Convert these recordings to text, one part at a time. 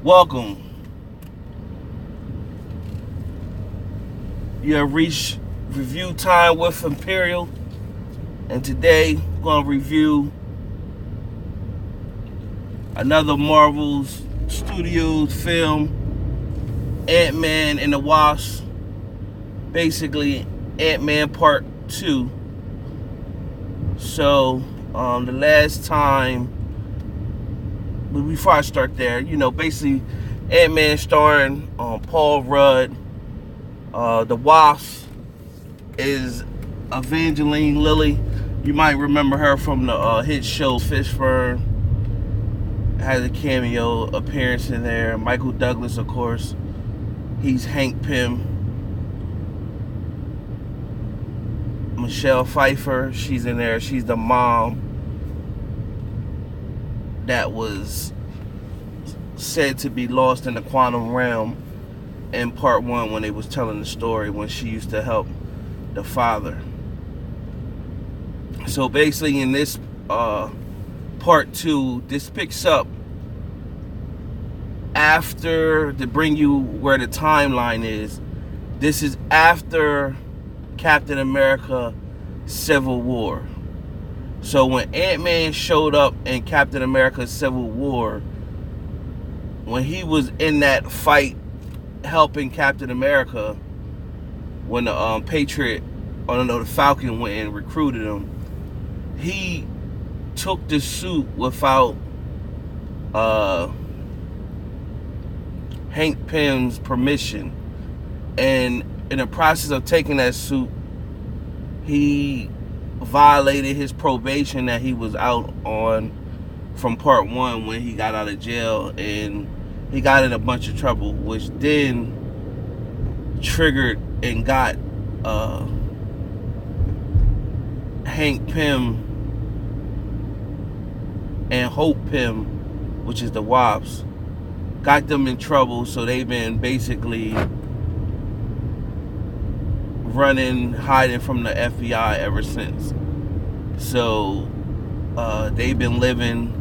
Welcome. You have reached review time with Imperial, and today we're going to review another Marvel's Studios film, Ant-Man and the Wasp. Basically, Ant-Man Part 2. So, the last time, but before I start there, basically, Ant-Man starring Paul Rudd. The Wasp is Evangeline Lilly. You might remember her from the hit show Fishburne. Has a cameo appearance in there. Michael Douglas, of course. He's Hank Pym. Michelle Pfeiffer, she's in there. She's the mom that was said to be lost in the quantum realm in part 1 when they was telling the story when she used to help the father. So basically in this part 2, this picks up after, to bring you where the timeline is. This is after Captain America Civil War. So when Ant-Man showed up in Captain America Civil War, when he was in that fight helping Captain America, when the the Falcon went and recruited him, he took the suit without Hank Pym's permission, and in the process of taking that suit, he violated his probation that he was out on from part 1 when he got out of jail, and he got in a bunch of trouble, which then triggered and got Hank Pym and Hope Pym, which is the Wasp, got them in trouble. So they've been basically hiding from the FBI ever since. So they've been living,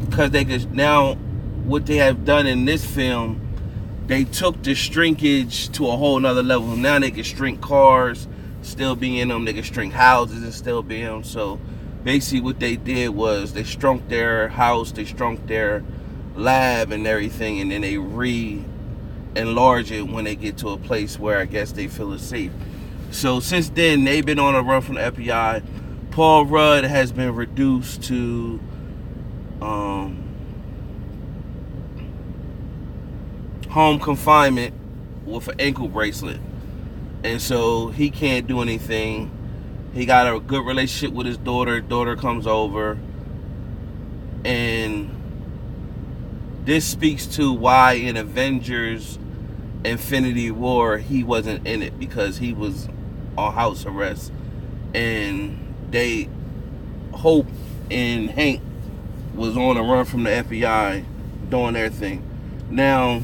because they could now, what they have done in this film, they took the shrinkage to a whole nother level. Now they can shrink cars, still be in them. They can shrink houses and still be in them. So basically what they did was they shrunk their house, they shrunk their lab and everything, and then they enlarge it when they get to a place where I guess they feel it's safe. So since then, they've been on a run from the FBI. Paul Rudd has been reduced to home confinement with an ankle bracelet, and so he can't do anything. He got a good relationship with his daughter. Daughter comes over, and this speaks to why in Avengers Infinity War he wasn't in it, because he was on house arrest, and Hope and Hank was on a run from the FBI doing their thing. Now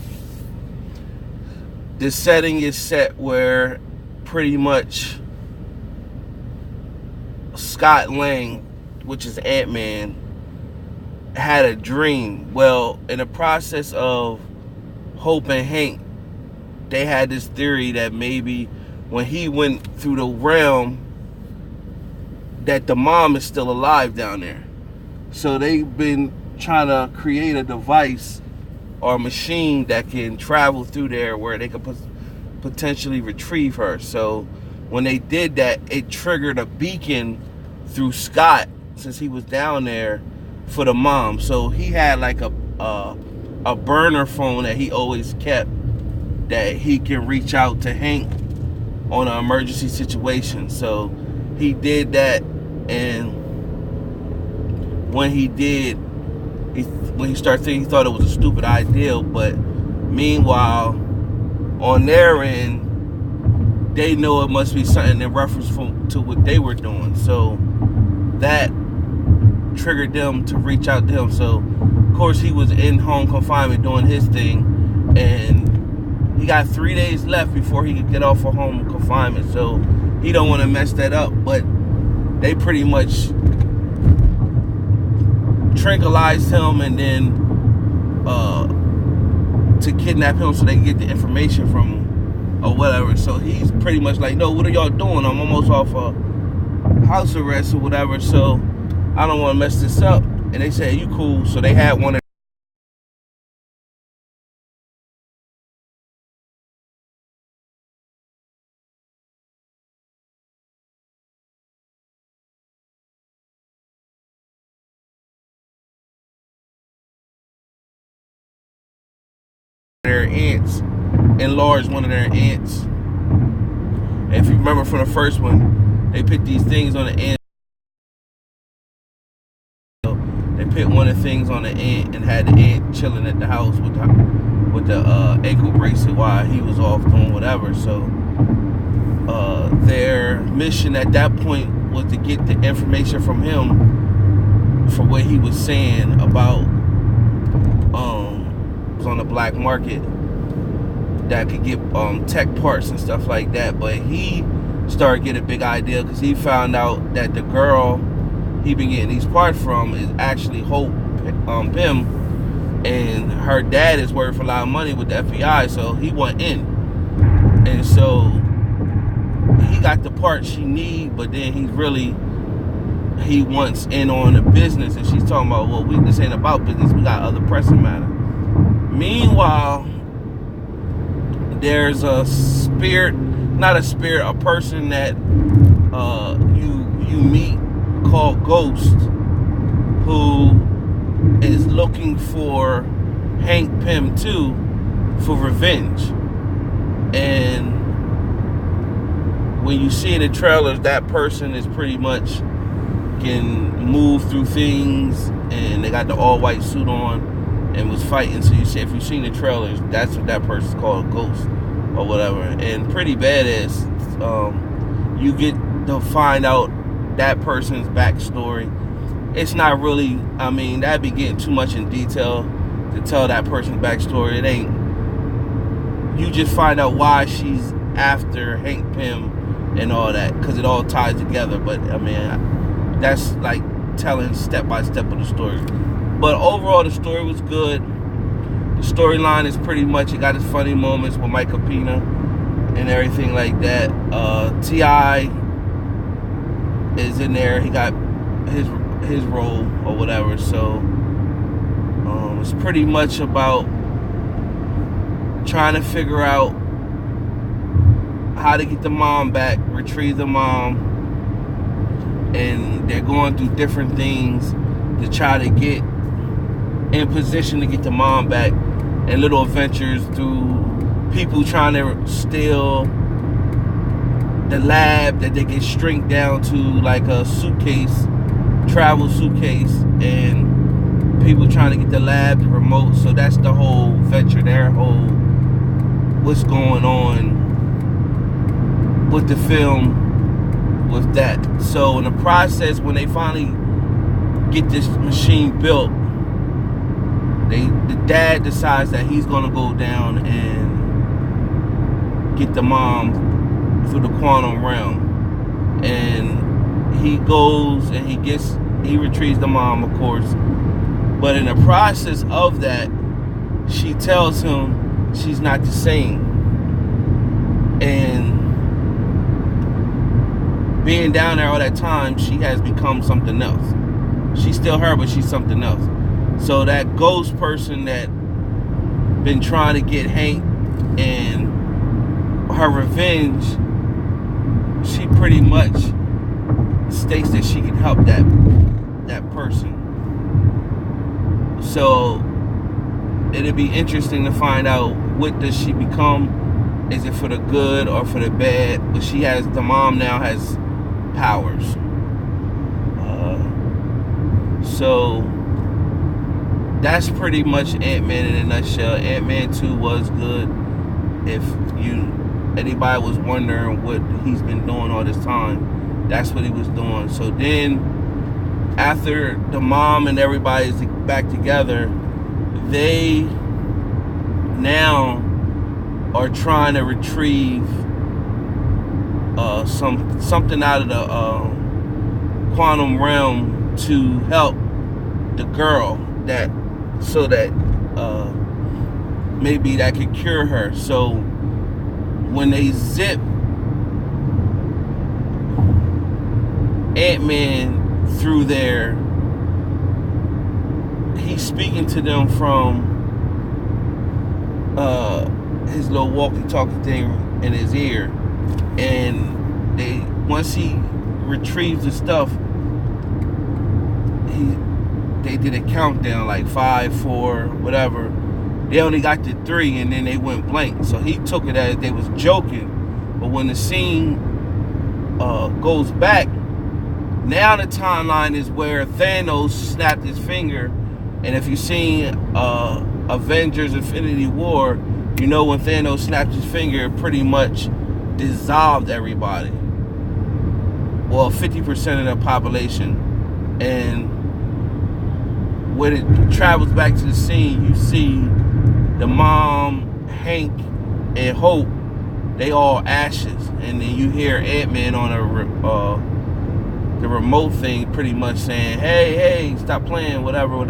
the setting is set where pretty much Scott Lang, which is Ant-Man, had a dream. Well, in the process of Hope and Hank, they had this theory that maybe when he went through the realm, that the mom is still alive down there. So they've been trying to create a device or a machine that can travel through there where they could potentially retrieve her. So when they did that, it triggered a beacon through Scott, since he was down there, for the mom. So he had like a burner phone that he always kept, that he can reach out to Hank on an emergency situation. So he did that, and when he did, when he started thinking, he thought it was a stupid idea, but meanwhile, on their end, they know it must be something in reference to what they were doing. So that triggered them to reach out to him. So of course he was in home confinement doing his thing, and he got 3 days left before he could get off of home confinement. So he don't want to mess that up, but they pretty much tranquilized him and then to kidnap him so they can get the information from him or whatever. So he's pretty much like, no, what are y'all doing? I'm almost off house arrest or whatever, so I don't want to mess this up. And they said, you cool. So they had one of their aunts, enlarged one of their aunts. And if you remember from the first one, they put these things on the ant. They put one of the things on the ant and had the ant chilling at the house with the ankle bracelet while he was off doing whatever. So their mission at that point was to get the information from him for what he was saying about was on the black market that could get tech parts and stuff like that. But he started getting a big idea because he found out that the girl he been getting these parts from is actually Hope Pym, and her dad is worth a lot of money with the FBI, so he went in. And so he got the part she need, but then he wants in on the business. And she's talking about, well, this ain't about business, we got other pressing matter. Meanwhile, there's a person that you meet called Ghost, who is looking for Hank Pym too for revenge. And when you see in the trailers, that person is pretty much can move through things, and they got the all-white suit on and was fighting. So you see, if you've seen the trailers, that's what that person's called, Ghost or whatever. And pretty badass. You get to find out that person's backstory. It's not really, I mean, that'd be getting too much in detail to tell that person's backstory. It ain't. You just find out why she's after Hank Pym and all that, because it all ties together. But I mean, that's like telling step by step of the story. But overall, the story was good. The storyline is pretty much, it got its funny moments with Mike Pena and everything like that. T.I. is in there. He got his role or whatever. So it's pretty much about trying to figure out how to get the mom back, retrieve the mom, and they're going through different things to try to get in position to get the mom back, and little adventures through people trying to steal the lab that they get stripped down to, like a suitcase, travel suitcase, and people trying to get the lab, the remote. So that's the whole venture, their whole what's going on with the film with that. So in the process, when they finally get this machine built, the dad decides that he's gonna go down and get the mom through the quantum realm. And he goes and he retrieves the mom, of course. But in the process of that, she tells him she's not the same. And being down there all that time, she has become something else. She's still her, but she's something else. So that ghost person that been trying to get Hank and her revenge, she pretty much states that she can help that person. So it'll be interesting to find out, what does she become? Is it for the good or for the bad? But the mom now has powers. So that's pretty much Ant-Man in a nutshell. Ant-Man 2 was good. If anybody was wondering what he's been doing all this time, that's what he was doing. So then, after the mom and everybody's back together, they now are trying to retrieve something out of the quantum realm to help the girl, so that maybe that could cure her. So when they zip Ant-Man through there, he's speaking to them from his little walkie-talkie thing in his ear, and once he retrieves the stuff, they did a countdown, like 5, 4, whatever. They only got to 3, and then they went blank. So he took it as they was joking. But when the scene goes back, now the timeline is where Thanos snapped his finger. And if you've seen Avengers Infinity War, you know when Thanos snapped his finger, it pretty much dissolved everybody. Well, 50% of the population. And when it travels back to the scene, you see the mom, Hank, and Hope, they all ashes. And then you hear Ant-Man on the remote thing pretty much saying, hey, stop playing, whatever.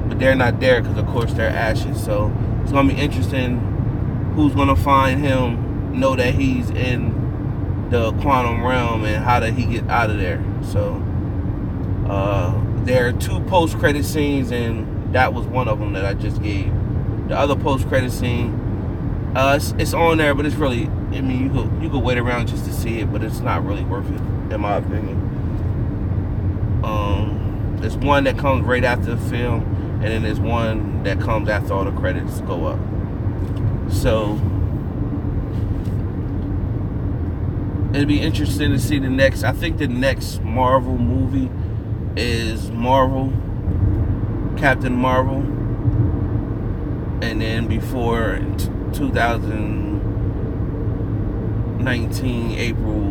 But they're not there because, of course, they're ashes. So it's going to be interesting who's going to find him, know that he's in the quantum realm, and how did he get out of there. So there are 2 post-credit scenes, and that was one of them that I just gave. The other post-credit scene, it's on there, but it's really, I mean, you could wait around just to see it, but it's not really worth it, in my opinion. There's one that comes right after the film, and then there's one that comes after all the credits go up. So it'd be interesting to see the next. I think the next Marvel movie is Captain Marvel, and then before 2019 April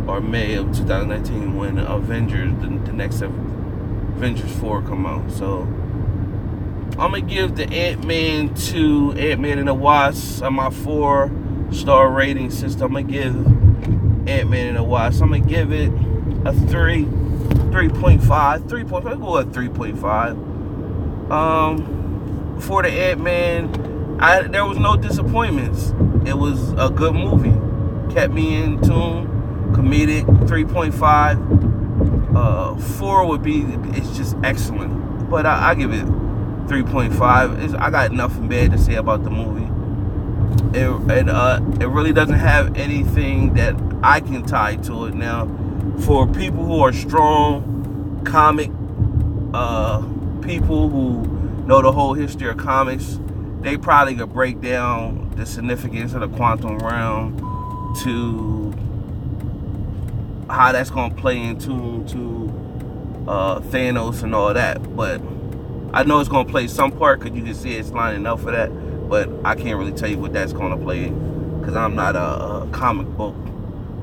or May of 2019, when Avengers, the next Avengers 4 come out. So I'm gonna give the Ant-Man and the Wasp on my 4-star rating system. I'm gonna give Ant-Man and the Wasp, I'm gonna give it a 3.5. I'll go at 3.5. For the Ant-Man, there was no disappointments. It was a good movie. Kept me in tune. Comedic. 3.5. 4 would be, it's just excellent. But I give it 3.5. I got nothing bad to say about the movie. It really doesn't have anything that I can tie to it. Now, for people who are strong comic people who know the whole history of comics, they probably could break down the significance of the quantum realm to how that's going to play into Thanos and all that. But I know it's going to play some part because you can see it's lining up for that. But I can't really tell you what that's going to play because I'm not a comic book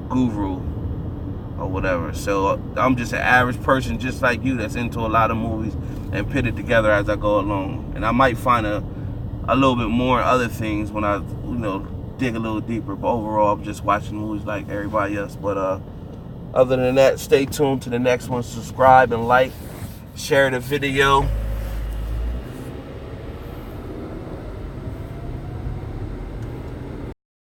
guru or whatever. So I'm just an average person just like you that's into a lot of movies and put it together as I go along. And I might find a little bit more other things when I dig a little deeper. But overall, I'm just watching movies like everybody else. But other than that, stay tuned to the next one. Subscribe and like. Share the video.